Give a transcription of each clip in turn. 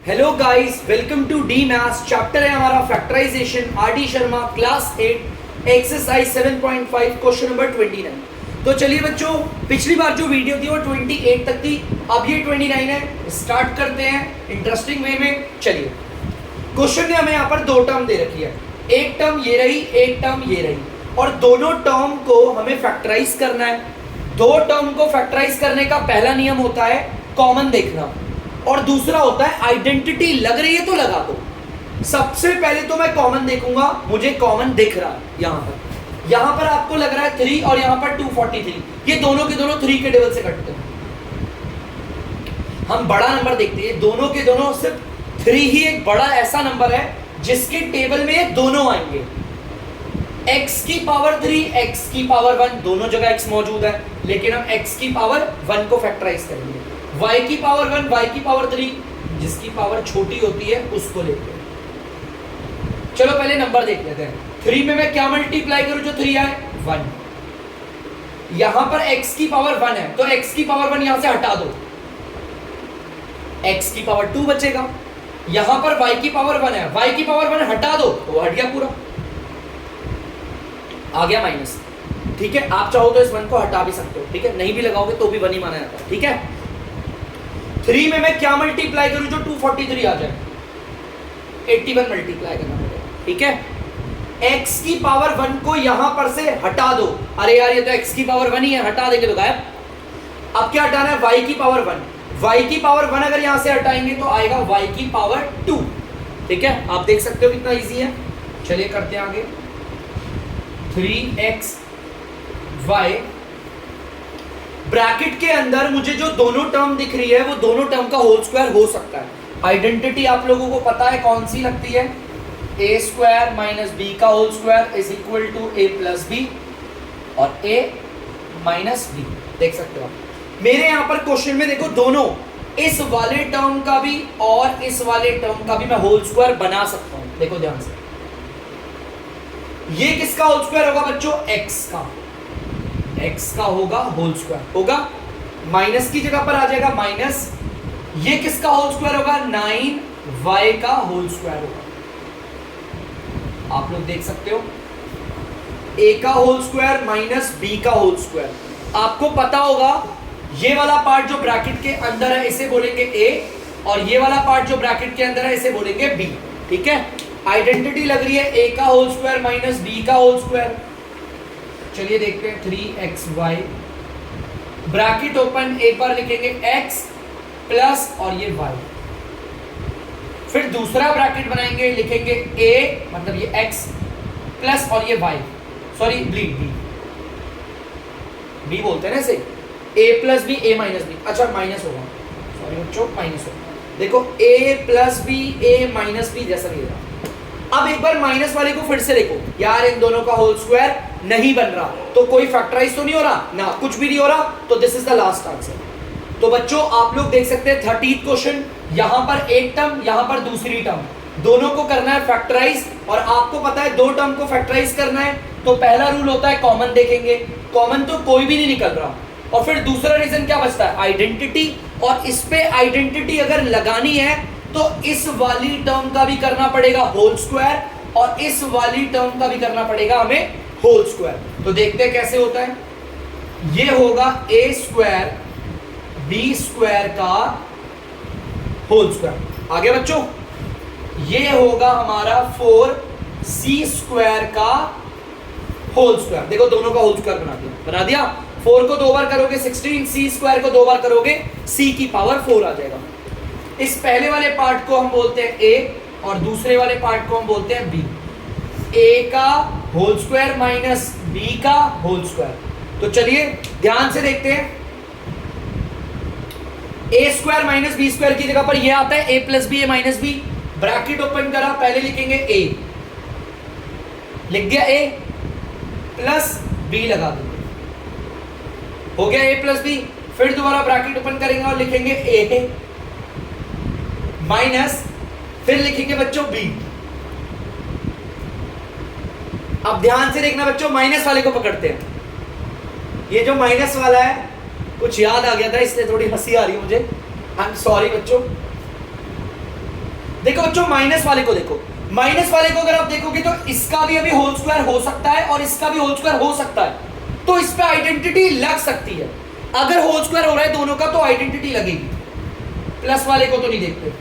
Hello guys, welcome to the maths. Chapter है हमारा factorisation, R D Sharma, class 8, exercise 7.5, question number 29। तो चलिए बच्चों, पिछली बार जो वीडियो थी वो 28 तक थी, अब ये 29 है। स्टार्ट करते हैं इंटरेस्टिंग वे में। चलिए, क्वेश्चन ने हमें यहाँ पर दो टर्म दे रखी है, एक टर्म ये रही, एक टर्म ये रही, और दोनों टर्म को हमें फैक्टराइज करना है। दो टर्म को फैक्टराइज करने का पहला नियम होता है कॉमन देखना, और दूसरा होता है आइडेंटिटी लग रही है तो लगा दो। सबसे पहले तो मैं कॉमन देखूंगा, मुझे कॉमन दिख रहा है यहां पर आपको लग रहा है 3 और यहां पर 243, ये दोनों के दोनों 3 के टेबल से कटते हैं। हम बड़ा नंबर देखते हैं, दोनों के दोनों सिर्फ 3 ही एक बड़ा ऐसा नंबर है जिसके टेबल में ये दोनों आएंगे। x की पावर 3, x की पावर 1, दोनों जगह x मौजूद है, लेकिन हम x की पावर 1 को फैक्टराइज करेंगे। y की पावर 1, y की पावर 3, जिसकी पावर छोटी होती है उसको लेते हैं। चलो पहले नंबर देख लेते हैं। 3 में मैं क्या मल्टीप्लाई करूं जो 3 आए? 1। यहां पर x की पावर 1 है तो x की पावर 1 यहां से हटा दो, x की पावर 2 बचेगा। यहां पर y की पावर 1 है, y की पावर 1 हटा दो तो वो हट गया पूरा, आ गया माइनस। ठीक है, आप चाहो तो इस 1 को हटा भी सकते हो, ठीक है, नहीं भी लगाओगे तो भी 1 ही माना जाता है। ठीक है, 3 में मैं क्या मल्टीप्लाई करूं जो 243 आ जाए? 81 मल्टीप्लाई करना पड़ेगा। ठीक है, x की पावर 1 को यहां पर से हटा दो। अरे यार, ये तो x की पावर 1 ही है, हटा देंगे तो गायब। अब क्या हटाना है? y की पावर 1। y की पावर 1 अगर यहां से हटाएंगे तो आएगा y की पावर 2। ठीक है, आप देख सकते हो कितना इजी है। चलिए करते हैं आगे। 3x y ब्रैकेट के अंदर मुझे जो दोनों टर्म दिख रही है वो दोनों टर्म का होल स्क्वायर हो सकता है। आइडेंटिटी आप लोगों को पता है कौन सी लगती है? a स्क्वायर माइनस बी का whole square is equal to a plus B और a माइनस बी। देख सकते हो आप मेरे यहां पर क्वेश्चन में, देखो दोनों, इस वाले टर्म का भी और इस वाले टर्म का भी मैं होल स्क्वायर बना सकता हूं। देखो ध्यान से, ये किसका होल स्क्वायर होगा बच्चों? x का। x का होगा होल स्क्वायर, होगा माइनस की जगह पर आ जाएगा माइनस। ये किसका होल स्क्वायर होगा? 9y का होल स्क्वायर होगा। आप लोग देख सकते हो, a का होल स्क्वायर माइनस b का होल स्क्वायर। आपको पता होगा ये वाला पार्ट जो ब्रैकेट के अंदर है इसे बोलेंगे a, और ये वाला पार्ट जो ब्रैकेट के अंदर है इसे बोलेंगे b। ठीक है, आइडेंटिटी लग रही है a का होल स्क्वायर माइनस b का होल स्क्वायर। चलिए देखते हैं 3xy, ब्रैकेट ओपन, एक बार लिखेंगे x प्लस और ये y, फिर दूसरा ब्रैकेट बनाएंगे, लिखेंगे a मतलब ये x प्लस और ये y, सॉरी b बोलते हैं ना इसे, a plus b, a minus b। अच्छा माइनस होगा, सॉरी बच्चों, माइनस होगा। देखो a plus b, a minus b जैसा नहीं रहा। अब एक बार माइनस वाले को फिर से देखो, यार इन दोनों का होल स्क्वायर नहीं बन रहा, तो कोई फैक्टराइज तो नहीं हो रहा ना, कुछ भी नहीं हो रहा, तो this is the last answer. तो बच्चों आप लोग देख सकते हैं 30th क्वेश्चन, यहां पर एक टर्म, यहां पर दूसरी टर्म, दोनों को करना है फैक्टराइज। और आपको पता है दो टर्म को फैक्टराइज करना है तो पहला रूल होता है कॉमन देखेंगे, कॉमन तो कोई भी नहीं निकल रहा, और फिर दूसरा रीजन क्या बचता है? आइडेंटिटी। और इस पे आइडेंटिटी अगर लगानी है तो इस वाली टर्म का भी करना पड़ेगा होल स्क्वायर, और इस वाली टर्म का भी करना पड़ेगा हमें होल स्क्वायर। तो देखते हैं कैसे होता है। ये होगा a स्क्वायर b स्क्वायर का होल स्क्वायर। आगे बच्चों, ये होगा हमारा 4c स्क्वायर का होल स्क्वायर। देखो दोनों का होल स्क्वायर बना दिया। 4 को 2 बार करोगे 16, c स्क्वायर को 2 बार करोगे c की पावर 4 आ जाएगा। इस पहले वाले पार्ट को हम बोलते हैं a और दूसरे वाले पार्ट को हम बोलते हैं b। a का होल स्क्वायर माइनस b का होल स्क्वायर। तो चलिए ध्यान से देखते हैं, a square minus b square की जगह पर यह आता है a plus B, a minus B. Bracket open करा, पहले लिखेंगे a, लिख दिया a प्लस b लगा देंगे, हो गया a प्लस b। फिर दोबारा ब्रैकेट ओपन करेंगे और लिखेंगे a माइनस, फिर लिखेंगे बच्चों b। अब ध्यान से देखना बच्चों, माइनस वाले को पकड़ते हैं। ये जो माइनस वाला है कुछ याद आ गया था इसलिए थोड़ी हंसी आ रही है मुझे, आई एम सॉरी बच्चों। देखो बच्चों माइनस वाले को देखो, माइनस वाले को अगर आप देखोगे तो इसका भी अभी होल स्क्वायर हो सकता है और इसका भी होल स्क्वायर हो सकता है, तो इस पे आइडेंटिटी लग सकती है। अगर होल स्क्वायर हो रहा है दोनों का तो आइडेंटिटी लगेगी, प्लस वाले को तो नहीं देखते,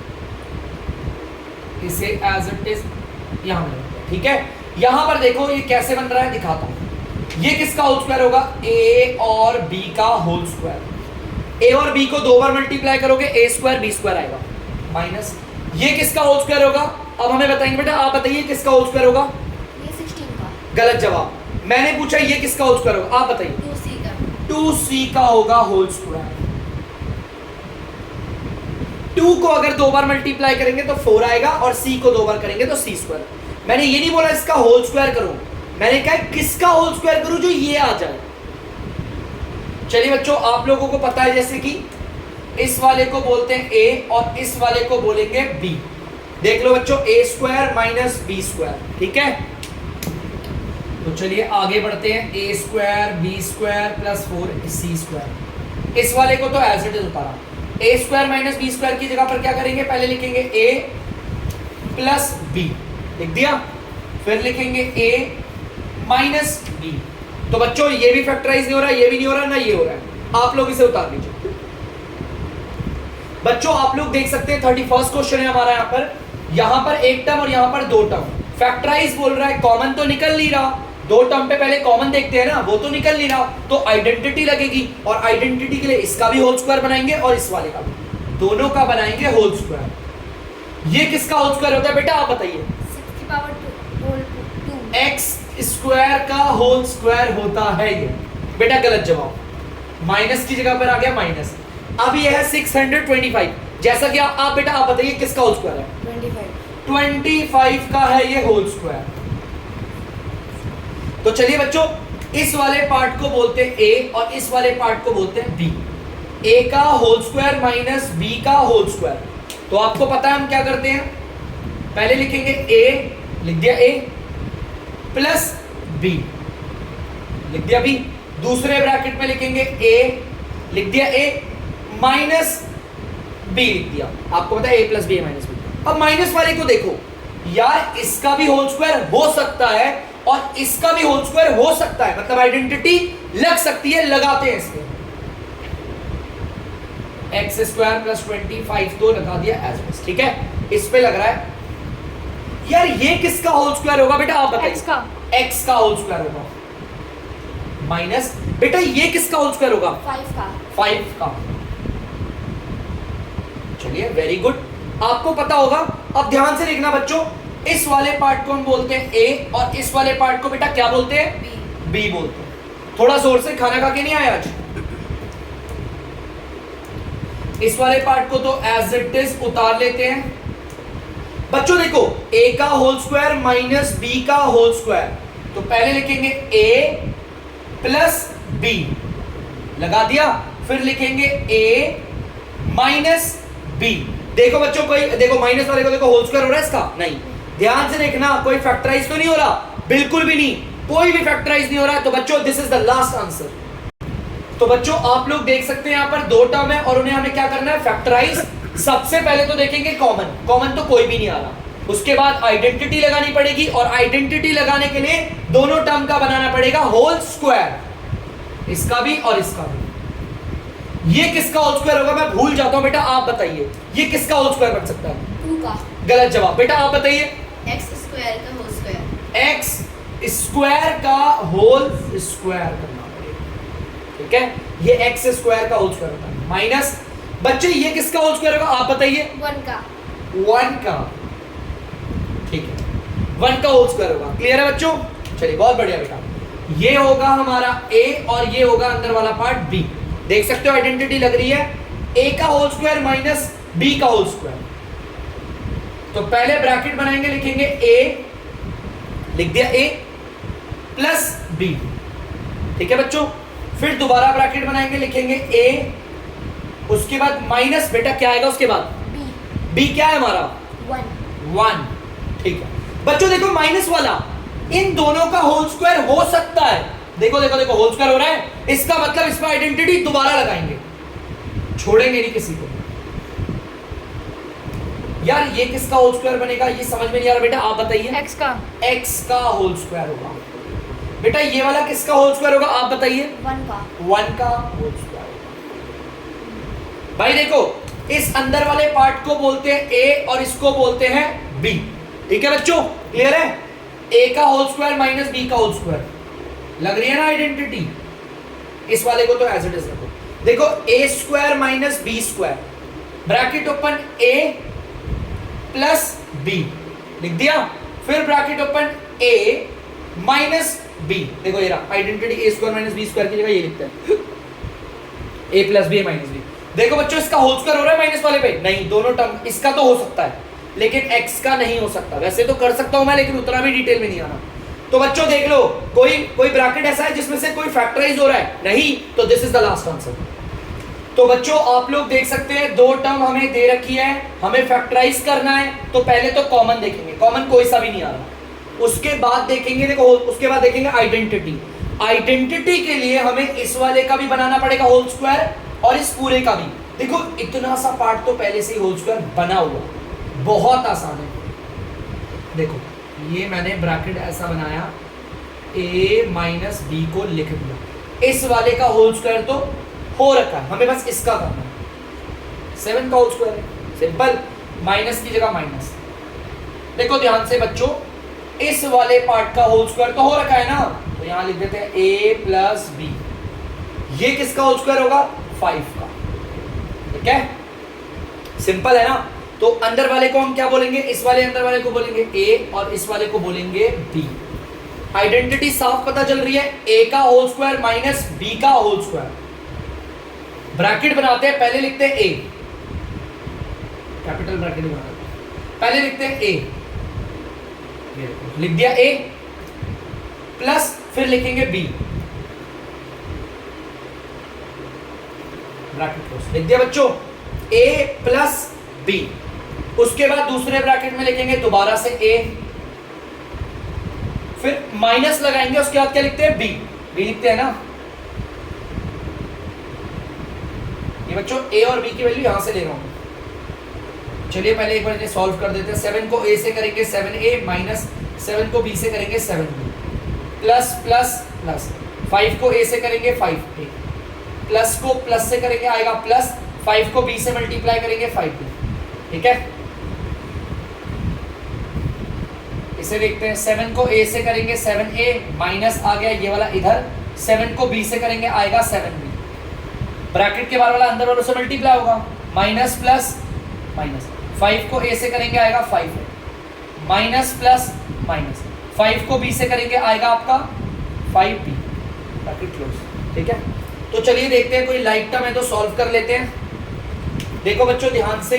इसे एज इट इज यहां में, ठीक है। यहां पर देखो ये कैसे बन रहा है दिखाता हूं। ये किसका होल स्क्वायर होगा? ए और बी का होल स्क्वायर। ए और बी को दो बार मल्टीप्लाई करोगे ए स्क्वायर बी स्क्वायर आएगा, माइनस ये किसका होल स्क्वायर होगा? अब हमें बताएंगे बेटा, आप बताइए किसका होल स्क्वायर होगा? ये 16 का। गलत जवाब। मैंने पूछा ये किसका होल स्क्वायर होगा, आप बताइए। 2c का। 2c का होगा होल स्क्वायर। 2 को अगर दो बार मल्टीप्लाई करेंगे तो 4 आएगा और c को दो बार करेंगे तो c स्क्वायर। मैंने ये नहीं बोला इसका होल स्क्वायर करो, मैंने कहा किसका होल स्क्वायर करूं जो ये आ जाए। चलिए बच्चों, आप लोगों को पता है जैसे कि इस वाले को बोलते हैं a और इस वाले को बोलेंगे b। देख लो बच्चों, a square minus B square, ठीक है। तो चलिए आगे बढ़ते हैं, a square B square plus 4c square. इस वाले को तो एज इट इज उतारा, a square minus B square की जगह पर क्या करेंगे? पहले लिखेंगे a प्लस बी, लिख दिया। फिर लिखेंगे a माइनस बी। तो बच्चों ये भी फैक्टराइज नहीं हो रहा, ये भी नहीं हो रहा, ना ये हो रहा है। आप लोग इसे उतार लीजिए। बच्चों आप लोग देख सकते हैं 31st क्वेश्चन है हमारा यहाँ पर एक टर्म और यहाँ पर दो टर्म। फैक्टराइज बोल रहा है, कॉमन तो निकल नहीं रहा। दो टर्म पे पहले कॉमन देखते हैं ना, वो तो निकल नहीं रहा, तो आइडेंटिटी लगेगी और आइडेंटिटी के लिए इसका भी होल स्क्वायर बनाएंगे और इस वाले का भी, दोनों का बनाएंगे होल स्क्वायर। ये किसका होल स्क्वायर होता है बेटा, आप बताइए? 6 एक्स स्क्वायर का होल स्क्वायर होता है ये। बेटा गलत जवाब, माइनस की जगह पर आ गया माइनस। अब ये है 625, जैसा कि आप बेटा आप बताइए किसका होल स्क्वायर है? 25 का है ये होल स्क्वायर। तो चलिए बच्चों, इस वाले पार्ट को बोलते हैं a और इस वाले पार्ट को बोलते हैं b। a का होल स्क्वायर माइनस b का होल स्क्वायर। तो आपको पता है हम क्या करते हैं, पहले लिखेंगे a, लिख दिया a प्लस b, लिख दिया b। दूसरे ब्रैकेट में लिखेंगे a, लिख दिया a माइनस b, लिख दिया। आपको पता है a plus b minus b। अब माइनस वाले को देखो यार, इसका भी होल स्क्वायर हो सकता है और इसका भी होल स्क्वायर हो सकता है, मतलब आइडेंटिटी लग सकती है, लगाते हैं इसमें। एक्स स्क्वायर प्लस 25 तो लगा दिया एज इट इज, ठीक है। इस पे लग रहा है यार ये किसका होल स्क्वायर होगा बेटा, आप बताइए? एक्स का होल स्क्वायर होगा माइनस, बेटा ये किसका होल स्क्वायर होगा? 5 का। चलिए वेरी गुड, आपको पता होगा। अब ध्यान से देखना बच्चों, इस वाले पार्ट को हम बोलते हैं a और इस वाले पार्ट को बेटा क्या बोलते हैं? b बोलते हैं। थोड़ा जोर से, खाना खा के नहीं आया आज? इस वाले पार्ट को तो एज इट इज उतार लेते हैं। बच्चों देखो, a का होल स्क्वायर माइनस b का होल स्क्वायर, तो पहले लिखेंगे a प्लस b, लगा दिया। फिर लिखेंगे a माइनस b। देखो बच्चों, कोई देखो माइनस वाले को देखो होल स्क्वायर हो रहा है इसका? नहीं। ध्यान से देखना, कोई फैक्टराइज तो नहीं हो रहा, बिल्कुल भी नहीं, कोई भी फैक्टराइज नहीं हो रहा है। तो बच्चों this is the last answer. तो बच्चों आप लोग देख सकते हैं यहाँ पर दो टर्म है और उन्हें हमें क्या करना है? फैक्टराइज। सबसे पहले तो देखेंगे कॉमन, कॉमन तो कोई भी नहीं आ रहा। उसके बाद आइडेंटिटी लगानी पड़ेगी और आइडेंटिटी लगाने के लिए दोनों टर्म का बनाना पड़ेगा होल स्क्वायर, इसका भी और इसका भी। ये किसका होल स्क्वायर होगा मैं भूल जाता हूं बेटा, आप बताइए ये किसका होल स्क्वायर बन सकता है? 2 का। गलत जवाब। बेटा आप बताइए? एक्स स्क्वायर का होल स्क्वायर। एक्स स्क्वायर का होल स्क्वायर करना पड़ेगा, ठीक है। ये एक्स स्क्वायर का होल स्क्वायर होता है माइनस, बच्चे ये किसका होल स्क्वायर होगा आप बताइए? 1 का। 1 का, ठीक है, 1 का होल स्क्वायर होगा। क्लियर है बच्चों? चलिए बहुत बढ़िया बेटा। ये होगा हमारा a और ये होगा अंदर वाला पार्ट b। देख सकते हो आइडेंटिटी लग रही है, a का होल स्क्वायर माइनस b का होल स्क्वायर। तो पहले ब्रैकेट बनाएंगे, लिखेंगे a, लिख दिया a प्लस b, ठीक है बच्चों। फिर दोबारा ब्रैकेट बनाएंगे, लिखेंगे a, उसके बाद माइनस, बेटा क्या आएगा उसके बाद? b क्या है हमारा? 1, ठीक है बच्चों। देखो माइनस वाला इन दोनों का होल स्क्वायर हो सकता है, देखो देखो देखो होल स्क्वायर हो रहा है, इसका मतलब इस पर आइडेंटिटी दोबारा लगाएंगे, छोड़ेंगे नहीं किसी को। यार ये किसका होल स्क्वायर बनेगा, ये समझ में नहीं आ रहा बेटा, आप बताइए। एक्स का x का होल स्क्वायर होगा बेटा। ये वाला किसका होल स्क्वायर होगा, आप बताइए। 1 का 1 का होल स्क्वायर होगा। भाई देखो, इस अंदर वाले पार्ट को बोलते हैं a और इसको बोलते हैं b। ठीक है बच्चों, क्लियर है। a का होल स्क्वायर माइनस b का होल स्क्वायर, लग रही है ना आइडेंटिटी। इस वाले को तो एज इट इज रखो। देखो a square minus b square, bracket open a plus b, लिख दिया। फिर bracket open a minus b। देखो ये रहा identity, a square minus b square की जगह ये लिखते हैं a plus b minus b। देखो बच्चों, इसका होल स्क्वायर हो रहा है माइनस वाले पे, नहीं, दोनों टर्म, इसका तो हो सकता है लेकिन x का नहीं हो सकता। वैसे तो कर सकता हूं मैं, लेकिन उतना भी डिटेल में नहीं आना। तो बच्चों देख लो, कोई ब्रैकेट ऐसा है जिसमें से कोई फैक्टराइज हो रहा है, नहीं, तो this is the last answer. तो बच्चों आप लोग देख सकते हैं, दो टर्म हमें दे रखी है, हमें फैक्टराइज करना है। तो पहले तो कॉमन देखेंगे, कॉमन कोई सा भी नहीं आ रहा। उसके बाद देखेंगे, देखो उसके बाद देखेंगे आइडेंटिटी। आइडेंटिटी के लिए हमें इस वाले का भी बनाना पड़ेगा होल स्क्वायर और इस पूरे का भी। देखो इतना सा पार्ट तो पहले से ही होल स्क्वायर बना हुआ, बहुत आसान है। देखो ये मैंने ब्रैकेट ऐसा बनाया, a माइनस बी को लिख दिया। इस वाले का होल स्क्वायर तो हो रखा है, हमें बस इसका करना है। 7 का होल स्क्वायर है, सिंपल, माइनस की जगह माइनस। देखो ध्यान से बच्चों, इस वाले पार्ट का होल स्क्वायर तो हो रखा है ना, तो यहां लिख देते हैं a प्लस बी। ये किसका होल स्क्वायर होगा, 5 का। ठीक है, सिंपल है ना। तो अंदर वाले को हम क्या बोलेंगे, इस वाले अंदर वाले को बोलेंगे a और इस वाले को बोलेंगे b। आइडेंटिटी साफ पता चल रही है, a का होल स्क्वायर माइनस b का होल स्क्वायर। ब्रैकेट बनाते हैं, पहले लिखते हैं a, कैपिटल ब्रैकेट बनाते हैं, पहले लिखते हैं a, लिख दिया a प्लस फिर लिखेंगे b, ब्रैकेट क्लोज, लिख दिया बच्चों a प्लस b। उसके बाद दूसरे ब्रैकेट में लिखेंगे दोबारा से a, फिर माइनस लगाएंगे, उसके बाद क्या लिखते हैं b, b लिखते हैं ना। ये बच्चों a और b की वैल्यू यहां से ले रहा हूं। चलिए पहले एक बार इन्हें सॉल्व कर देते हैं। 7 को a से करेंगे 7a, माइनस 7 को b से करेंगे 7b, प्लस प्लस प्लस। 5 को a से करेंगे 5a, प्लस को प्लस से करेंगे आएगा प्लस, 5 को b से मल्टीप्लाई करेंगे 5b। ठीक है, इसे देखते हैं। 7 को a से करेंगे 7a, माइनस आ गया ये वाला इधर, 7 को b से करेंगे आएगा 7b। ब्रैकेट के बाहर वाला अंदर वालों से मल्टीप्लाई होगा, माइनस प्लस माइनस। 5 को a से करेंगे आएगा 5a, माइनस प्लस माइनस। 5 को b से करेंगे आएगा आपका 5b, ब्रैकेट क्लोज। ठीक है, तो चलिए देखते हैं, कोई लाइक टर्म है तो सॉल्व कर लेते हैं। देखो बच्चों ध्यान से,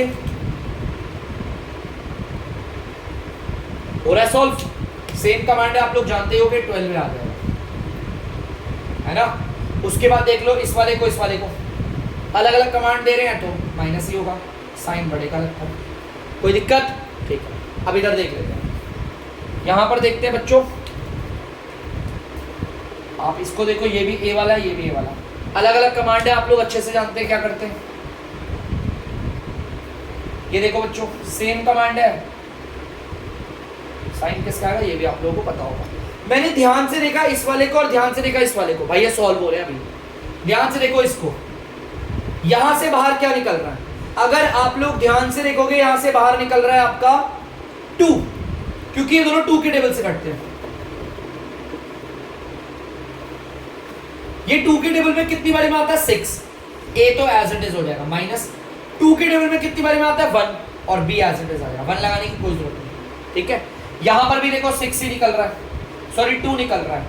हो रहा है सॉल्व। सेम कमांड है, आप लोग जानते हो कि 12 में आ जाएगा, है ना। उसके बाद देख लो, इस वाले को इस वाले को अलग अलग कमांड दे रहे हैं तो माइनस ही होगा, साइन बढ़ेगा लगता है, कोई दिक्कत। ठीक है, अब इधर देख लेते हैं। यहां पर देखते हैं बच्चों, आप इसको देखो, ये भी ए वाला है, ये भी ए वाला, अलग अलग कमांड है, आप लोग अच्छे से जानते हैं क्या करते हैं। ये देखो बच्चों, सेम कमांड है, साइन किसका आएगा ये भी आप लोगों को पता होगा। मैंने ध्यान से देखा इस वाले को और ध्यान से देखा इस वाले को, भाई ये सॉल्व हो रहे हैं अभी। ध्यान से देखो इसको, यहां से बाहर क्या निकल रहा है, अगर आप लोग ध्यान से देखोगे यहां से बाहर निकल रहा है आपका 2, क्योंकि ये दोनों 2 के टेबल से कटते हैं। ये 2 के टेबल में कितनी बारी में आता है 6, a तो एज इट इज हो जाएगा, माइनस 2 के टेबल में कितनी बारी में आता है 1 और b एज इट इज आ जाएगा, 1 लगाने की कोई जरूरत नहीं। ठीक है, यहां पर भी देखो 6 ही निकल रहा है, सॉरी 2 निकल रहा है।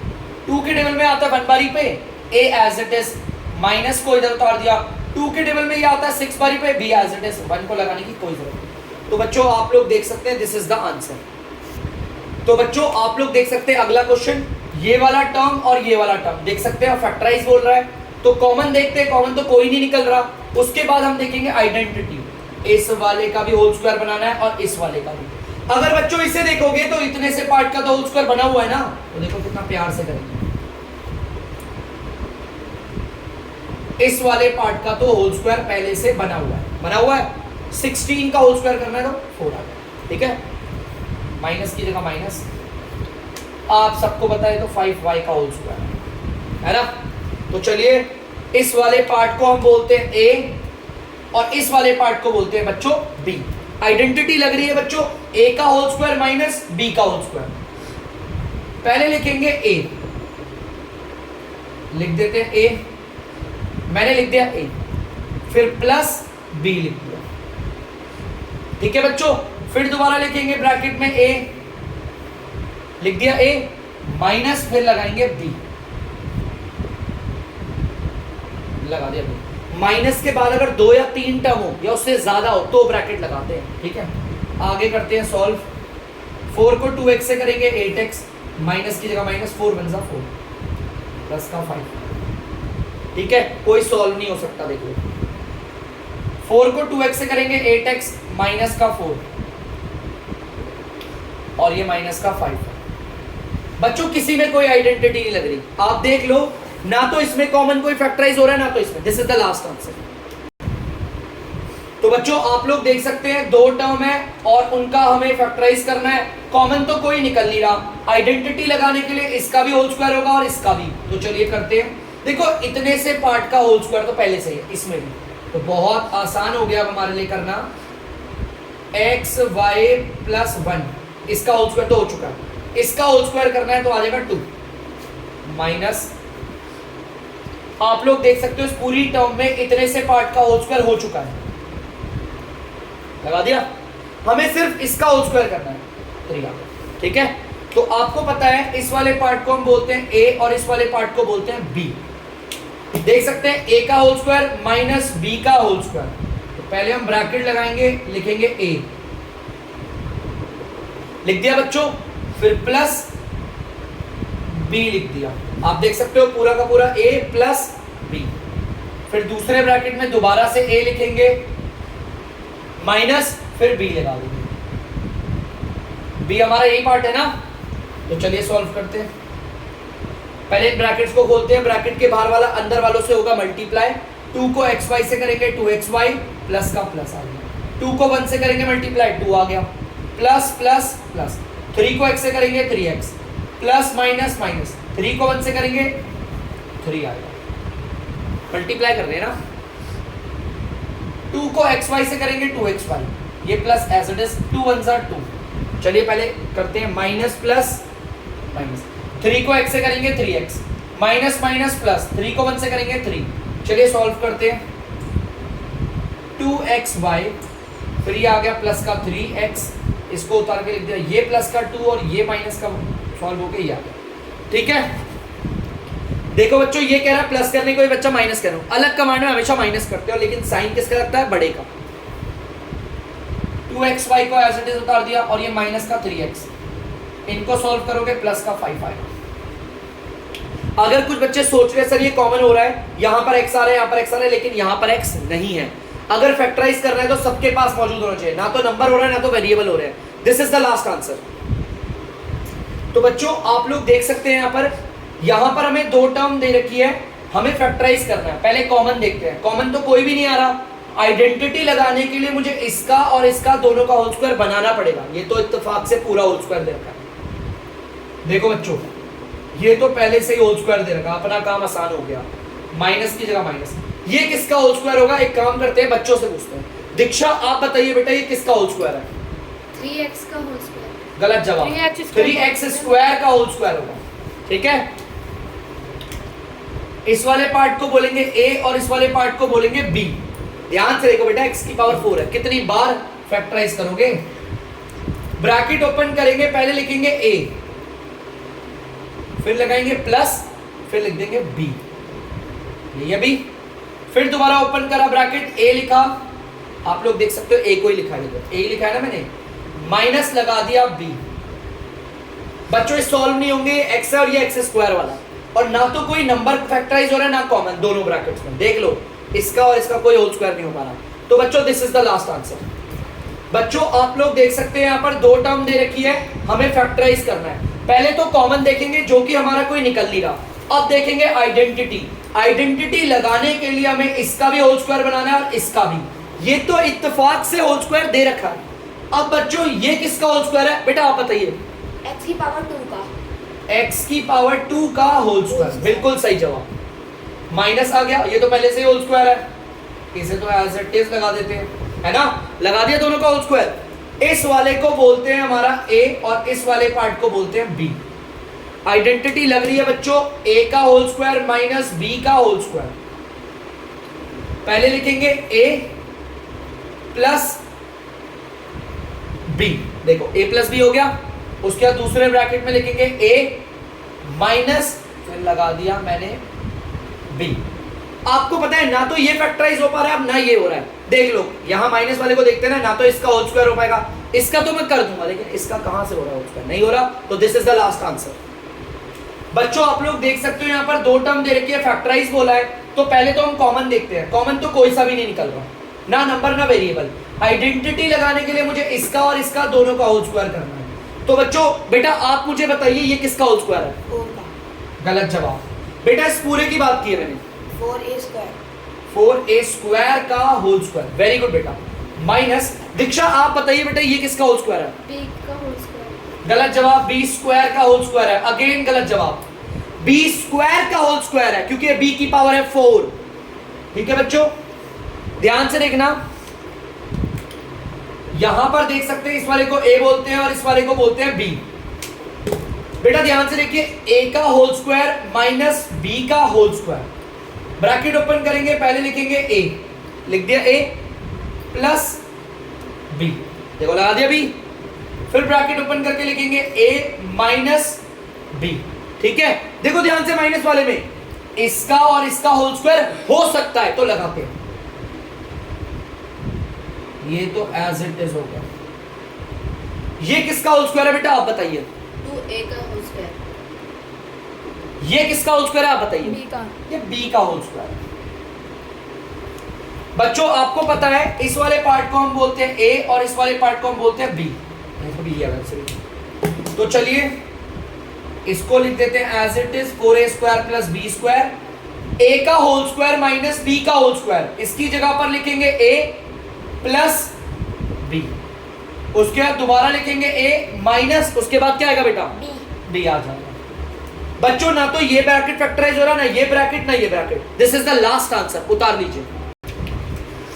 2 के टेबल में आता है 1 बारी पे, a as it is, minus को इधर उतार दिया। 2 के टेबल में ये आता है 6 बारी पे, b एज इट इज, 1 को लगाने की कोई जरूरत नहीं। तो बच्चों आप लोग देख सकते हैं दिस इज द आंसर। तो बच्चों आप लोग देख सकते हैं अगला क्वेश्चन, ये वाला टर्म और ये वाला टर्म देख सकते हैं, फैक्टराइज बोल रहा है, तो कॉमन देखते हैं, कॉमन तो कोई नहीं निकल रहा। उसके बाद हम देखेंगे आइडेंटिटी, इस वाले का भी होल स्क्वायर बनाना है और इस वाले का भी। अगर बच्चों इसे देखोगे तो इतने से पार्ट का तो होल स्क्वायर बना हुआ है ना, तो देखो कितना प्यार से करेंगे। इस वाले पार्ट का तो होल स्क्वायर पहले से बना हुआ है, 16 का होल स्क्वायर करना है तो 4 आ गया, ठीक है। माइनस की जगह माइनस, आप सबको पता है तो 5y का होल स्क्वायर है ना। तो चलिए इस वाले पार्ट को हम बोलते हैं a और इस वाले पार्ट को बोलते हैं बच्चों b। आइडेंटिटी लग रही है बच्चों, a का होल स्क्वायर माइनस b का होल स्क्वायर। पहले लिखेंगे a, लिख देते हैं a, मैंने लिख दिया a, फिर प्लस b लिख दिया, ठीक है बच्चों। फिर दोबारा लिखेंगे ब्रैकेट में a, लिख दिया a, माइनस फिर लगाएंगे b, लगा दिया b। माइनस के बाद अगर 2 या 3 टर्म हो या उससे ज्यादा हो तो ब्रैकेट लगाते हैं, ठीक है। आगे करते हैं सॉल्व। 4 को 2x से करेंगे 8x, माइनस की जगह माइनस, 4 बन जा 4, प्लस का 5, ठीक है। कोई सॉल्व नहीं हो सकता, देखो 4 को 2x से करेंगे 8x, माइनस का 4 और ये माइनस का 5। बच्चों किसी में कोई आइडेंटिटी नहीं लग रही, आप देख लो, ना तो इसमें कॉमन कोई फैक्टराइज हो रहा है ना तो इसमें। This is the last answer. तो बच्चों आप लोग देख सकते हैं 2 टर्म है और उनका हमें फैक्टराइज करना है, कॉमन तो कोई निकल नहीं रहा। आइडेंटिटी लगाने के लिए इसका भी होल स्क्वायर होगा और इसका भी, तो चलिए करते हैं। देखो इतने से पार्ट का होल स्क्वायर तो पहले से ही है इसमें भी, तो बहुत आसान हो गया हमारे लिए करना। x y प्लस 1 इसका होल स्क्वायर तो हो चुका है, इसका होल स्क्वायर करना है तो आ जाएगा 2 माइनस, आप लोग देख सकते हो इस पूरी टर्म में इतने से पार्ट का होल स्क्वायर हो चुका है, लगा दिया। हमें सिर्फ इसका होल स्क्वायर करना है, 3 आ गया, ठीक है। तो आपको पता है इस वाले पार्ट को हम बोलते हैं a और इस वाले पार्ट को बोलते हैं b। देख सकते हैं a का होल स्क्वायर माइनस b का होल स्क्वायर, तो पहले हम ब्रैकेट लगाएंगे, लिखेंगे a, लिख दिया बच्चों, फिर प्लस b लिख दिया। आप देख सकते हो पूरा का पूरा a प्लस b, फिर दूसरे ब्रैकेट में दोबारा से a लिखेंगे, माइनस फिर b लगा देंगे। b हमारा यही पार्ट है ना, तो चलिए सॉल्व करते हैं। पहले ब्रैकेट्स को खोलते हैं, ब्रैकेट के बाहर वाला अंदर वालों से होगा मल्टीप्लाई। 2 को xy से करेंगे 2xy, प्लस का प्लस आ गया। 2 को 1 से करेंगे मल्टीप्लाई, 2 आ गया, प्लस प्लस प्लस। 3 को x से करेंगे 3x, प्लस माइनस माइनस। 3 को 1 से करेंगे 3 आ गया, मल्टीप्लाई कर रहे हैं ना। 2 को xy से करेंगे 2xy, ये प्लस एज इट इज, 2 1 जा 2। चलिए पहले करते हैं माइनस प्लस माइनस। 3 को x से करेंगे 3x, माइनस माइनस प्लस। 3 को 1 से करेंगे 3। चलिए सॉल्व करते हैं। 2xy, फिर ये आ गया प्लस का 3x, इसको उतार के लिख दिया, ये प्लस का 2 और ये माइनस का सॉल्व होके ये आ गया, ठीक है। देखो बच्चों ये कह रहा है प्लस करने को, ये बच्चा माइनस कर रहा हूं। अलग कमांड में हमेशा माइनस करते हो, लेकिन साइन किसका लगता है, बड़े का। 2xy को एज इट इज उतार दिया और ये माइनस का 3x, इनको सॉल्व करोगे प्लस का 5 आएगा। अगर कुछ बच्चे सोच रहे सर ये कॉमन हो रहा है, यहाँ पर x आ रहा है, यहाँ पर x आ रहा है, लेकिन यहाँ पर x नहीं है। अगर फैक्टराइज कर रहे हैं तो सबके पास मौजूद होना चाहिए, ना तो नंबर हो रहा है ना तो वेरिएबल हो रहे हैं। This is the last answer. तो बच्चों आप लोग देख सकते हैं यहाँ पर हमें 2 टर्म दे रखी है, हमें फैक्टराइज करना है। पहले कॉमन देखते हैं, कॉमन तो कोई भी नहीं आ रहा। आइडेंटिटी लगाने के लिए मुझे इसका और इसका दोनों का होल स्क्वायर बनाना पड़ेगा। ये तो इत्तेफाक से पूरा होल स्क्वायर दे रखा है। देखो बच्चों ये तो पहले से ही होल स्क्वायर दे रखा, अपना काम आसान हो गया। माइनस की जगह माइनस, ये किसका होल स्क्वायर होगा? एक काम करते हैं, बच्चों से पूछते हैं। दीक्षा आप बताइए बेटा ये किसका होल स्क्वायर है? 3x का होल स्क्वायर। गलत जवाब, 3x स्क्वायर का होल स्क्वायर होगा, ठीक है। इस वाले पार्ट को बोलेंगे a और इस वाले पार्ट को बोलेंगे b। ध्यान से देखो बेटा, x की पावर 4 है, कितनी बार फैक्टराइज करोगे? ब्रैकेट ओपन करेंगे, पहले लिखेंगे a, फिर लगाएंगे प्लस, फिर लिख देंगे b, ये b। फिर दोबारा ओपन करा ब्रैकेट, a लिखा, आप लोग देख सकते हो a को ही लिखा है, a लिखा है ना मैंने, माइनस लगा दिया b। बच्चों ये सॉल्व नहीं होंगे, x है और ये x स्क्वायर वाला, और ना तो कोई नंबर फैक्टराइज हो रहा है ना कॉमन, दोनों ब्रैकेट्स में देख लो, इसका और इसका कोई होल स्क्वायर नहीं हो पा रहा। तो बच्चों this is the last answer. बच्चों आप लोग देख सकते हैं यहाँ पर 2 टर्म दे रखी है, हमें फैक्टराइज करना है। पहले तो कॉमन देखेंगे जो कि हमारा कोई निकल नहीं रहा। अब देखेंगे आइडेंटिटी। आइडेंटिटी लगाने के लिए हमें इसका भी होल स्क्वायर बनाना है और इसका भी। ये तो इत्तेफाक से होल स्क्वायर दे रखा है। अब बच्चों ये किसका होल स्क्वायर है बेटा, आप बताइए। x की पावर 2 का। x की पावर 2 का होल स्क्वायर, बिल्कुल सही जवाब। माइनस आ गया, ये तो पहले से ही होल स्क्वायर है, इसे तो एज इट इज लगा देते हैं, है ना। लगा दिया दोनों का होल स्क्वायर। इस वाले को बोलते हैं हमारा a और इस वाले पार्ट को बोलते हैं b। आइडेंटिटी लग रही है बच्चों, a का होल स्क्वायर माइनस b का होल स्क्वायर। पहले लिखेंगे a प्लस b, देखो a प्लस b हो गया। उसके बाद दूसरे ब्रैकेट में लिखेंगे a माइनस, फिर लगा दिया मैंने b। आपको पता है ना तो ये फैक्टराइज हो पा रहा है, अब ना ये हो रहा है। देख लो यहां माइनस वाले को देखते हैं ना तो इसका होल स्क्वायर हो पाएगा, इसका तो मैं कर दूंगा, लेकिन इसका कहां से हो रहा है होल स्क्वायर, नहीं हो रहा। तो this is the last answer. बच्चों आप लोग देख सकते हो यहाँ पर दो टर्म दे रखी है, फैक्टराइज बोला है, तो पहले तो हम कॉमन देखते हैं। कॉमन तो कोई सा भी नहीं निकल रहा, ना नंबर ना वेरिएबल। आइडेंटिटी लगाने के लिए मुझे इसका और इसका दोनों का होल स्क्वायर करना है। तो बच्चों बेटा आप मुझे बताइए ये किसका होल स्क्वायर है? 4 का। गलत जवाब बेटा, इस पूरे की बात की है मैंने। 4a square. 4a स्क्वायर का होल स्क्वायर, वेरी गुड बेटा। माइनस दीक्षा आप बताइए बेटा ये किसका होल स्क्वायर है? b का होल स्क्वायर। गलत जवाब, b स्क्वायर का होल स्क्वायर है। अगेन गलत जवाब, b स्क्वायर का होल स्क्वायर है क्योंकि b की पावर है 4। ठीक है बच्चों, ध्यान से देखना, यहां पर देख सकते हैं इस वाले को a बोलते हैं और इस वाले को बोलते हैं b। बेटा ध्यान से देखिए, a का होल स्क्वायर माइनस b का होल स्क्वायर, ब्रैकेट ओपन करेंगे, पहले लिखेंगे a, लिख दिया a प्लस b, देखो लगा दिया b, फिर ब्रैकेट ओपन करके लिखेंगे a माइनस b। ठीक है, देखो ध्यान से माइनस वाले में इसका और इसका होल स्क्वायर हो सकता है तो लगाते हैं, ये तो एज इट इज होगा। ये किसका होल स्क्वायर है बेटा आप बताइए? 2a का होल स्क्वायर। ये किसका होल स्क्वायर है आप बताइए? b का। ये b का होल स्क्वायर है। बच्चों आपको पता है इस वाले पार्ट को हम बोलते हैं a और इस वाले पार्ट को हम बोलते हैं b, तो चलिए इसको लिख देते हैं as it is 4a square plus b square. a का होल स्क्वायर माइनस b का होल स्क्वायर, इसकी जगह पर लिखेंगे a प्लस b, उसके बाद दोबारा लिखेंगे a माइनस, उसके बाद क्या आएगा बेटा? b आ जाएगा। बच्चों ना तो ये ब्रैकेट फैक्टराइज हो रहा, ना ये ब्रैकेट ना ये bracket, this is the last answer, उतार लीजिए।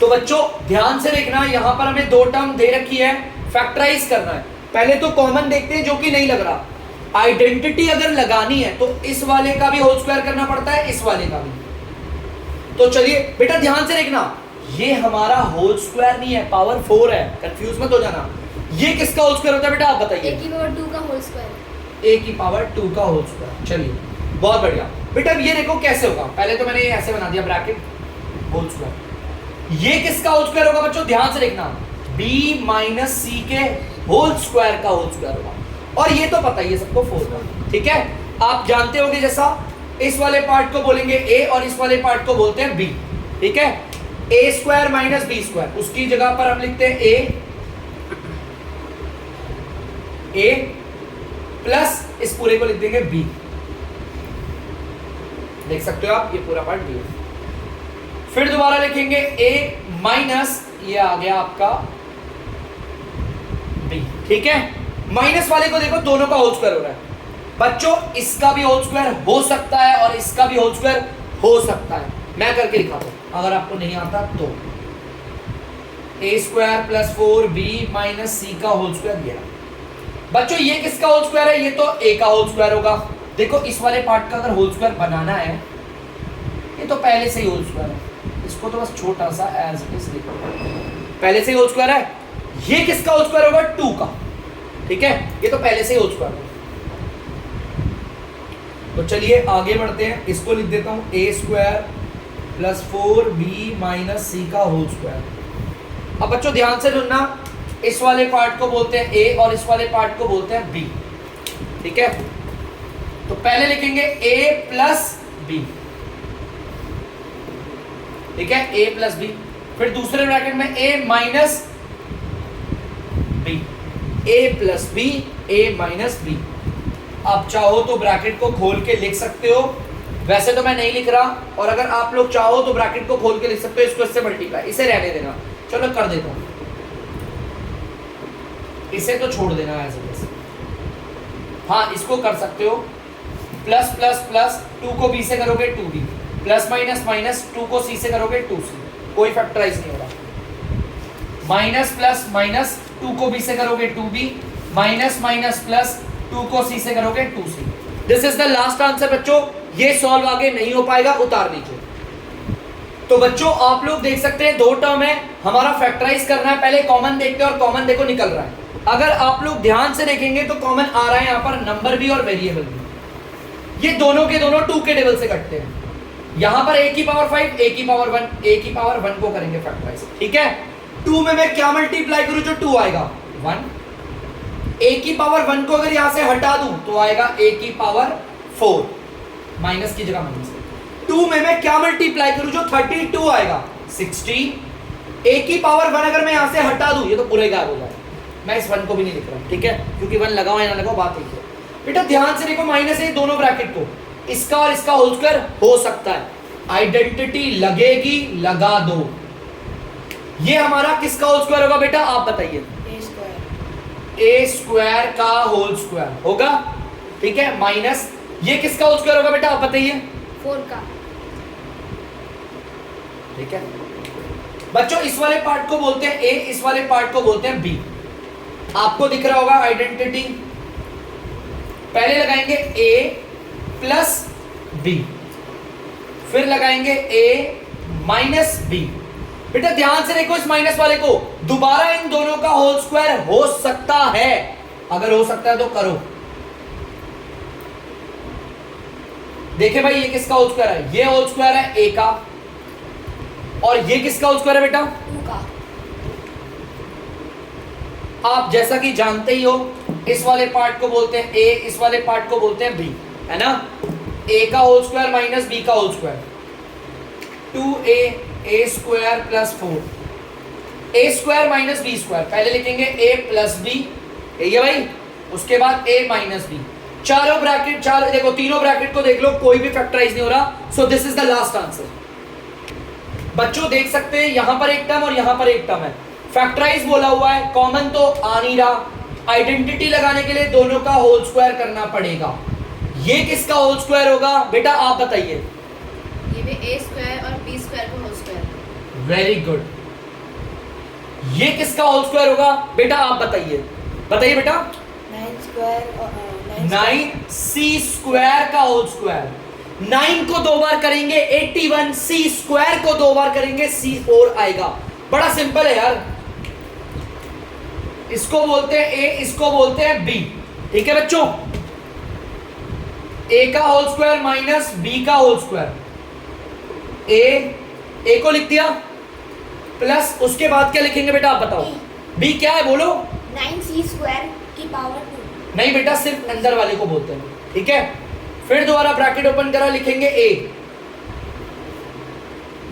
तो बच्चों ध्यान से देखना, यहां पर हमें दो टर्म दे रखी है, फैक्टराइज करना है। पहले तो कॉमन देखते हैं जो कि नहीं लग रहा। आइडेंटिटी अगर लगानी है तो इस वाले का भी होल स्क्वायर करना पड़ता है, इस वाले का भी। तो चलिए बेटा ध्यान से देखना, ये हमारा होल स्क्वायर नहीं है, पावर 4 है, कंफ्यूज मत हो जाना। ये किसका होल स्क्वायर होता है बेटा आप बताइए? a की पावर 2 का होल स्क्वायर। a की पावर 2 का होल स्क्वायर। चलिए बहुत बढ़िया बेटा, ये देखो कैसे होगा। पहले तो मैंने ये ऐसे बना दिया ब्रैकेट होल स्क्वायर। ये किसका होल स्क्वायर होगा बच्चों? ध्यान से देखना, b माइनस c के होल स्क्वायर का होल स्क्वायर होगा। और ये तो पता ही है सबको 4 का, ठीक है। आप जानते होंगे जैसा इस वाले पार्ट को बोलेंगे a और इस वाले पार्ट को बोलते हैं b, ठीक है। a square minus b square, उसकी जगह पर हम लिखते हैं a प्लस इस पूरे को लिख देंगे b। देख सकते हो आप ये पूरा पार्ट b है। फिर दोबारा लिखेंगे a माइनस, ये आ गया आपका b, ठीक है। माइनस वाले को देखो दोनों का होल स्क्वायर हो रहा है। बच्चों इसका भी होल स्क्वायर हो सकता है और इसका भी होल स्क्वायर हो सकता है, मैं करके दिखाता हूं अगर आपको नहीं आता तो। a square plus 4b minus c का होल स्क्वायर दिया। बच्चों ये किसका होल स्क्वायर है? ये तो a का होल स्क्वायर होगा। देखो इस वाले पार्ट का अगर होल स्क्वायर बनाना है, ये तो पहले से ही होल स्क्वायर है, इसको तो बस छोटा सा एज इट इज लिखो, पहले से ही होल स्क्वायर है। ये किसका होल स्क्वायर होगा? 2 का, ठीक है, ये तो पहले से ही होल स्क्वायर है। तो चलिए आगे बढ़ते हैं, इसको लिख देता हूं a square plus 4b minus c का होल स्क्वायर। अब बच्चों ध्यान से सुनना, इस वाले पार्ट को बोलते हैं a और इस वाले पार्ट को बोलते हैं b, ठीक है। तो पहले लिखेंगे a प्लस b, ठीक है, a प्लस b। फिर दूसरे ब्रैकेट में a minus b, a plus b, a minus b। आप चाहो तो ब्रैकेट को खोल के लिख सकते हो, वैसे तो मैं नहीं लिख रहा, और अगर आप लोग चाहो तो ब्रैकेट को खोल के लिख सकते हो, इसको इससे मल्टीप्लाई, इसे रहने देना। चलो कर देता हूं, इसे तो छोड़ देना ऐसे वैसे। हाँ इसको कर सकते हो, प्लस प्लस प्लस 2 को b से करोगे 2b, प्लस माइनस माइनस 2 को c से करोगे 2c, कोई फैक्टराइज नहीं हो रहा। माइनस प्लस माइनस 2 को b से करोगे 2b, माइनस माइनस प्लस 2 को c से करोगे 2c। This is the last answer बच्चों, ये सॉल्व आगे नहीं हो पाएगा, उतार लीजिए। तो बच्चों आप लोग देख सकते हैं 2 टर्म है, हमारा फैक्टराइज करना है, पहले कॉमन देखते हैं और कॉमन देखो निकल रहा है। अगर आप लोग ध्यान से देखेंगे तो कॉमन आ रहा है यहाँ पर नंबर भी और वेरिएबल भी, ये दोनों के दोनों 2 के टेबल से कटते हैं। यहाँ पर a की पावर 5, a की पावर 1, a की पावर 1 को करेंगे फैक्टराइज, ठीक है। 2 में मैं क्या मल्टीप्लाई करूं जो 2 आएगा 1, a की पावर 1 को अगर यहाँ से हटा दूं तो आएगा a की पावर 4, माइनस की जगह माइनस। 2 में मैं क्या मल्टीप्लाई करूं जो 32 आएगा 60, a की पावर 1 अगर मैं यहाँ से हटा दूं ये तो पूरे गायब हो जाएगा, मैं इस 1 को भी नहीं लिख रहा, ठीक है, क्योंकि 1 लगाओ या ना लगाओ बात एक है। बेटा ध्यान से देखो, माइनस है दोनों ब्रैकेट को, इसका और इसका होल स्क्वायर हो सकता है, आइडेंटिटी लगेगी लगा दो। ये हमारा किसका होल स्क्वायर होगा बेटा आप बताइए? a स्क्वायर का होल स्क्वायर होगा, ठीक है, माइनस ये किसका होल स्क्वायर होगा बेटा आप बताइए? 4 का। ठीक है बच्चों, इस वाले पार्ट को बोलते हैं a, इस वाले पार्ट को बोलते हैं b। आपको दिख रहा होगा आइडेंटिटी, पहले लगाएंगे a प्लस b, फिर लगाएंगे a माइनस b। बेटा ध्यान से देखो इस माइनस वाले को, दोबारा इन दोनों का होल स्क्वायर हो सकता है, अगर हो सकता है तो करो। देखे भाई ये किसका होल स्क्वायर है? ये होल स्क्वायर है a का, और ये किसका होल स्क्वायर है बेटा? 2 का। आप जैसा कि जानते ही हो इस वाले पार्ट को बोलते हैं a, इस वाले पार्ट को बोलते हैं b, है ना। a का होल स्क्वायर माइनस b का whole square, 2a square plus 4, a square minus b square, पहले लिखेंगे a प्लस b, ये भाई, उसके बाद a माइनस b। चारों ब्रैकेट, चार देखो तीनों ब्रैकेट को देख लो, कोई भी फैक्टराइज नहीं हो रहा, so this is the last answer. बच्चों देख सकते हैं यहां पर एक टर्म और यहां पर एक टर्म है, फैक्टराइज बोला हुआ है, कॉमन तो आ नहीं रहा, आइडेंटिटी लगाने के लिए दोनों का होल स्क्वायर करना पड़ेगा। ये किसका होल स्क्वायर होगा बेटा आप बताइए? ये भी a स्क्वायर और b स्क्वायर का होल स्क्वायर। Very good. ये किसका होल स्क्वायर होगा बेटा आप बताइए? बताइए बेटा। 9 स्क्वायर और 9c स्क्वायर का होल स्क्वायर, 9 को 2 बार करेंगे 81, c स्क्वायर को 2 बार करेंगे c4 आएगा। बड़ा सिंपल है यार, इसको बोलते हैं a, इसको बोलते हैं b, ठीक है बच्चों। a का होल स्क्वायर माइनस b का होल स्क्वायर, a को लिख दिया, प्लस उसके बाद क्या लिखेंगे बेटा आप बताओ? b क्या है बोलो? 9c स्क्वायर की पावर 2। नहीं बेटा, सिर्फ अंदर वाले को बोलते हैं, ठीक है। फिर दोबारा ब्रैकेट ओपन करा, लिखेंगे a,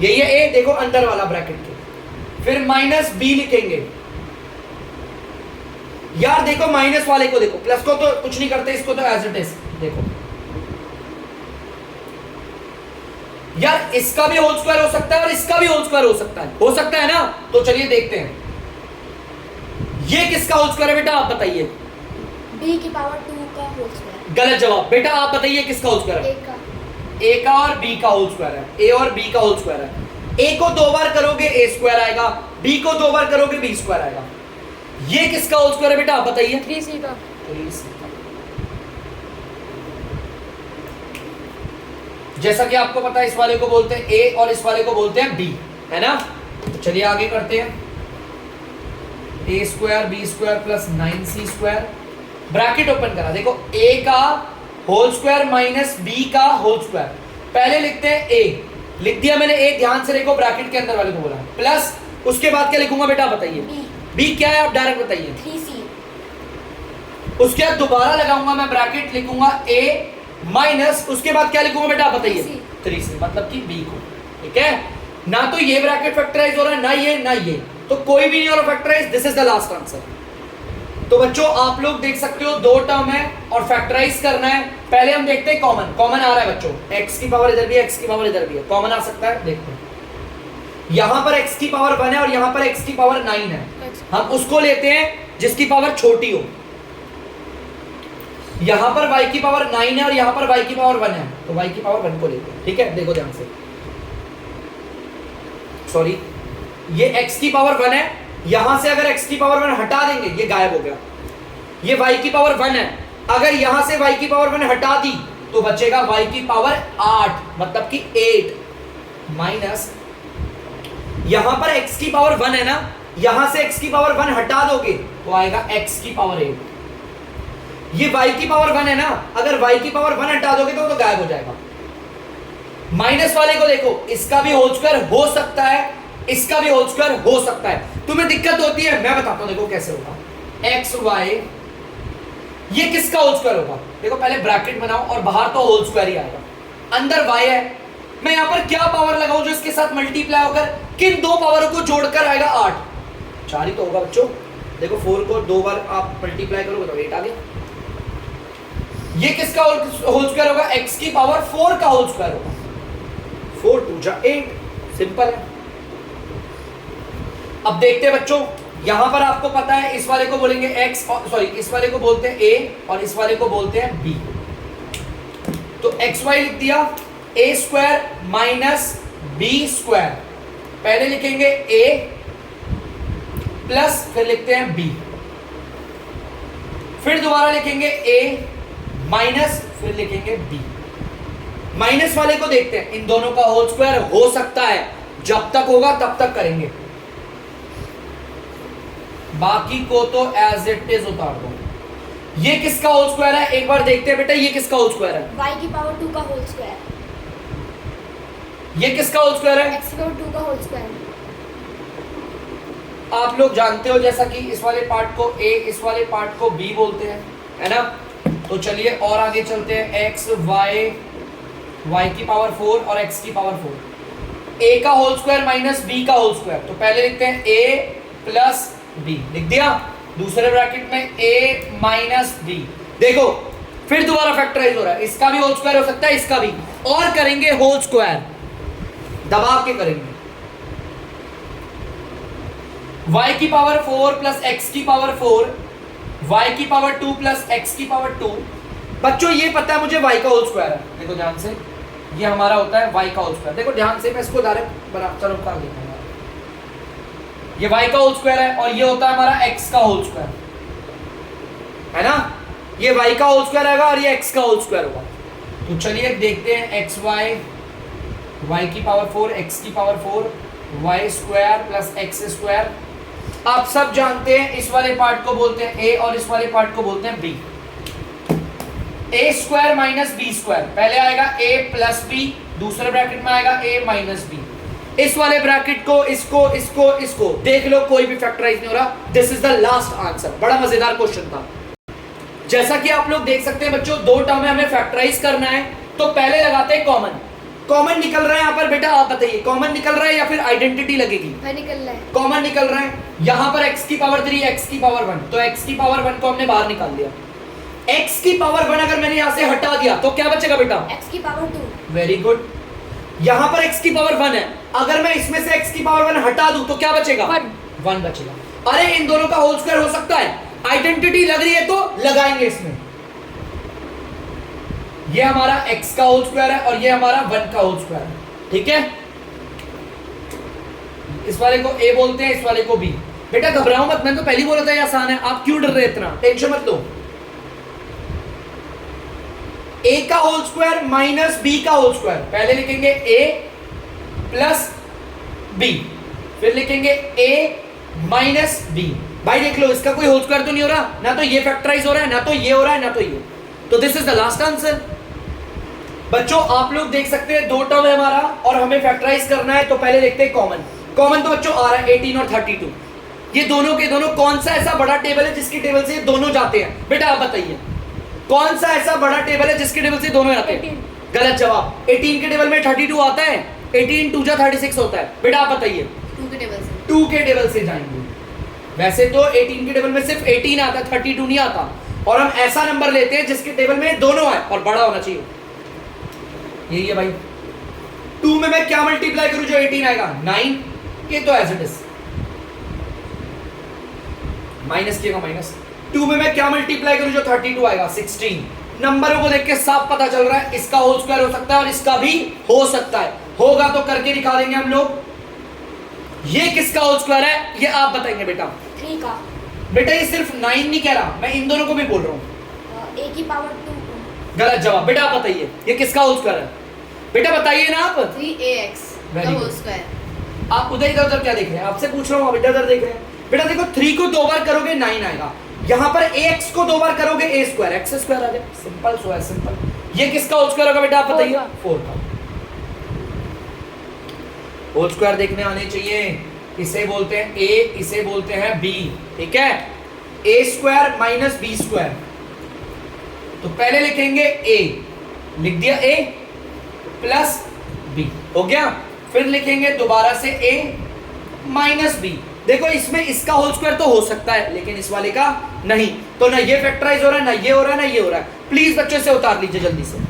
यही है a, देखो अंदर वाला ब्रैकेट के, फिर माइनस b लिखेंगे। यार देखो माइनस वाले को देखो, प्लस को तो कुछ नहीं करते, इसको तो एज इट इज देखो। यार इसका भी होल स्क्वायर हो सकता है और इसका भी होल स्क्वायर हो सकता है ना। तो चलिए देखते हैं ये किसका होल स्क्वायर है बेटा आप बताइए? b की पावर 2 का होल स्क्वायर। गलत जवाब बेटा, आप बताइए किसका होल स्क्वायर है? a का। a का और b का होल स्क्वायर है, a और b का होल स्क्वायर है। a को 2 बार करोगे a स्क्वायर आएगा, b को 2 बार करोगे b स्क्वायर आएगा। ये किसका होल स्क्वायर है बेटा आप बताइए? 3c का। 3c। जैसा कि आपको पता है इस वाले को बोलते हैं a और इस वाले को बोलते हैं b, है ना। चलिए आगे करते हैं, a square b square plus 9c square, bracket open करा, देखो a का होल स्क्वायर माइनस b का होल स्क्वायर, पहले लिखते हैं a, लिख दिया मैंने a, ध्यान से देखो ब्रैकेट के अंदर वाले को बोला, प्लस उसके बाद क्या लिखूंगा बेटा बताइए? b क्या है आप डायरेक्ट बताइए? 3c। उसके बाद दोबारा लगाऊंगा मैं ब्रैकेट, लिखूंगा a माइनस उसके बाद क्या लिखूंगा बेटा बताइए? 3c, मतलब कि b को, ठीक है ना। तो ये ब्रैकेट फैक्टराइज हो रहा है ना, ये ना ये, तो कोई भी नहीं हो रहा factorise, this is the last answer. तो बच्चों आप लोग देख सकते हो 2 टर्म है और फैक्टराइज करना है। पहले हम देखते हैं कॉमन, कॉमन आ रहा है बच्चों, x की पावर इधर भी है, x की पावर इधर भी है, कॉमन आ सकता है, देखते हैं। यहां पर x की पावर 1 है और यहां पर x की पावर 9 है, हम उसको लेते हैं जिसकी पावर छोटी हो। यहां पर y की पावर 9 है और यहां पर y की पावर 1 है, तो y की पावर 1 को लेते हैं। ठीक है, देखो ध्यान से, सॉरी, ये x की पावर 1 है, यहां से अगर x की पावर 1 हटा देंगे ये गायब हो गया। ये y की पावर 1 है, अगर यहां से y की पावर 1 हटा दी तो बचेगा y की पावर 8, मतलब कि 8 माइनस, यहां पर x की पावर 1 है ना, यहां से x की पावर 1 हटा दोगे तो आएगा x की पावर 8। ये y की पावर 1 है ना, अगर y की पावर 1 हटा दोगे तो गायब हो जाएगा। माइनस वाले को देखो, इसका भी होल स्क्वायर हो सकता है, इसका भी होल स्क्वायर हो सकता है। तुम्हें दिक्कत होती है, मैं बताता हूं, देखो कैसे होगा। एक्स वाई, ये किसका होल स्क्वायर होगा? देखो पहले ब्रैकेट बनाओ और बाहर तो होल स्क्वायर ही आएगा, अंदर y है, मैं यहां पर क्या पावर लगाऊं जो इसके साथ मल्टीप्लाई होकर किन दो पावरों को जोड़कर आएगा 8, 4 ही तो होगा बच्चों। देखो 4 को 2 बार आप मल्टीप्लाई करोगे तो 8 आ गया। ये किसका होल स्क्वायर होगा? x की पावर 4 का होल स्क्वायर होगा, 4 2 जा 8, सिंपल है। अब देखते हैं बच्चों, यहां पर आपको पता है इस वाले को बोलेंगे x, और सॉरी इस वाले को बोलते हैं a और इस वाले को बोलते हैं b। तो एक्स वाई लिख दिया, a square minus b square, पहले लिखेंगे a प्लस फिर लिखते हैं b, फिर दोबारा लिखेंगे a माइनस फिर लिखेंगे b। माइनस वाले को देखते हैं, इन दोनों का होल स्क्वायर हो सकता है, जब तक होगा तब तक करेंगे, बाकी को तो एज इट इज उतार दो। ये किसका होल स्क्वायर है एक बार देखते हैं बेटा, ये किसका होल स्क्वायर है? y की पावर 2 का होल स्क्वायर। ये किसका होल स्क्वायर है? x की पावर 2 का होल स्क्वायर। आप लोग जानते हो जैसा कि इस वाले पार्ट को a, इस वाले पार्ट को b बोलते हैं, है ना? तो चलिए और आगे चलते हैं, x y की पावर 4 और x की पावर 4, a का होल स्क्वायर माइनस b का होल स्क्वायर, तो पहले लिखते हैं a प्लस b, लिख दिया, दूसरे ब्रैकेट में a माइनस b। देखो फिर दोबारा फैक्टराइज हो रहा है, इसका भी होल स्क्वायर हो सकता है, इसका भी, और करेंगे होल स्क्वायर, दबा के करेंगे। y की पावर 4 प्लस x की पावर 4, y की पावर 2 प्लस x की पावर 2। बच्चों ये पता है मुझे y का होल स्क्वायर है, देखो ध्यान से, ये हमारा होता है y का होल स्क्वायर। देखो ध्यान से, मैं इसको डायरेक्ट बना, चलो कर देता हूं, ये y का होल स्क्वायर है और ये होता है हमारा x का होल स्क्वायर, है ना? ये y का होल स्क्वायर आएगा और ये x का होल स्क्वायर होगा। तो चलिए देखते हैं, एक्स वाई, y की पावर 4 x की power 4, y square plus x square. आप सब जानते हैं इस वाले पार्ट को बोलते हैं a और इस वाले पार्ट को बोलते हैं b। a square minus b square, पहले आएगा a प्लस b, दूसरे ब्रैकेट में आएगा a माइनस b। इस वाले ब्रैकेट को, इसको इसको इसको देख लो, कोई भी फैक्टराइज नहीं हो रहा। This is the last answer. बड़ा मजेदार क्वेश्चन था। जैसा कि आप लोग देख सकते हैं बच्चों, दो टर्म है, हमें फैक्टराइज करना है, तो पहले लगाते हैं कॉमन। कॉमन निकल रहा है यहाँ पर बेटा, आप बताइए कॉमन निकल रहा है या फिर आइडेंटिटी लगेगी? निकल रहा है, कॉमन निकल रहा है। यहाँ पर x की पावर 3, x की पावर 1, तो x की पावर 1 को हमने बाहर निकाल दिया। x की पावर 1 अगर मैंने यहाँ से हटा दिया तो क्या बचेगा बेटा? x की पावर 2। Very good. यहाँ पर x की पावर 1 है, अगर मैं इसमें से x की पावर 1 हटा दूं तो क्या बचेगा? 1 बचेगा। अरे इन दोनों का होल स्क्वायर हो सकता है, आइडेंटिटी लग रही है तो लगाएंगे इसमें। ये हमारा x का होल स्क्वायर है और ये हमारा 1 का होल स्क्वायर है, ठीक है? इस वाले को a बोलते हैं, इस वाले को b। बेटा घबराओ मत, मैंने तो पहले ही बोला था ये आसान है, आप क्यों डर रहे इतना? टेंशन मत लो। a का होल स्क्वायर माइनस b का होल स्क्वायर, पहले लिखेंगे a प्लस b, फिर लिखेंगे a माइनस b। भाई देख लो, इसका कोई होल स्क्वायर तो नहीं हो रहा, ना तो ये फैक्टराइज हो रहा है, ना तो ये हो रहा है, ना तो ये, तो this is the last answer. बच्चों आप लोग देख सकते हैं दो टर्म है हमारा और हमें फैक्टराइज करना है, तो पहले देखते हैं कॉमन। कॉमन तो बच्चों आ रहा है 18 और 32। ये दोनों के दोनों कौन सा ऐसा बड़ा टेबल है जिसकी टेबल से ये दोनों जाते हैं? बेटा आप बताइए कौन सा ऐसा बड़ा टेबल है जिसके टेबल से दोनों जाते हैं? गलत जवाब। 18 के टेबल में 32 आता है, 18 2 जा 36 होता है। बेटा आप बताइए 2 के टेबल से, 2 के टेबल से जाएंगे। वैसे तो 18 के टेबल में सिर्फ 18 आता है, 32 नहीं आता, और हम ऐसा नंबर लेते हैं जिसके टेबल में दोनों है और बड़ा होना चाहिए। यही है भाई। 2 में मैं क्या मल्टीप्लाई करूं जो 18 आएगा? 9। ये तो एज इट इज माइनस किएगा माइनस 2 में मैं क्या मल्टीप्लाई करूं जो 32 आएगा 16। नंबरों को देख के साफ पता चल रहा है इसका होल स्क्वायर हो सकता है और इसका भी हो सकता है, होगा तो करके दिखा देंगे हम लोग। ये किसका होल स्क्वायर है ये आप बताएंगे बेटा। 3 का। बेटा ये सिर्फ 9 नहीं कह रहा, मैं इन दोनों को भी बोल रहा हूं। a की पावर 2। गलत जवाब। बेटा आप बताइए ये किसका होल स्क्वायर है, बेटा बताइए ना आप। 3ax का Very होल good. स्क्वायर। आप उधर इधर उधर क्या देख रहे हैं, आपसे पूछ रहा हूँ, आप इधर उधर देख रहे हैं। बेटा देखो 3 को 2 बार करोगे 9 आएगा, यहाँ पर ax को 2 बार करोगे a स्क्वायर x स्क्वायर आ जाए, सिंपल सो है सिंपल। ये किसका होल स्क्वायर होगा बेटा आप बताइए। 4 का होल स्क्वायर देखने आने चाहिए। इसे बोलते हैं a, इसे बोलते हैं b, ठीक है। a square minus b square, तो पहले लिखेंगे a, लिख दिया a प्लस b, हो गया। फिर लिखेंगे दोबारा से a माइनस b। देखो इसमें इसका होल स्क्वायर तो हो सकता है लेकिन इस वाले का नहीं, तो ना ये फैक्टराइज हो रहा है, ना ये हो रहा है, ना ये हो रहा है। प्लीज बच्चों से उतार लीजिए जल्दी से।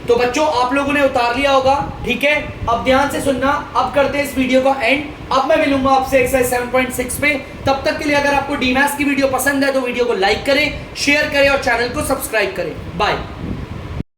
तो बच्चों आप लोगों ने उतार लिया होगा, ठीक है। अब ध्यान से सुनना, अब करते हैं इस वीडियो का एंड। अब मैं मिलूंगा आपसे एक्सरसाइज 7.6 पे। तब तक के लिए अगर आपको डीमैथ्स की वीडियो पसंद है तो वीडियो को लाइक करें, शेयर करें और चैनल को सब्सक्राइब करें। बाय।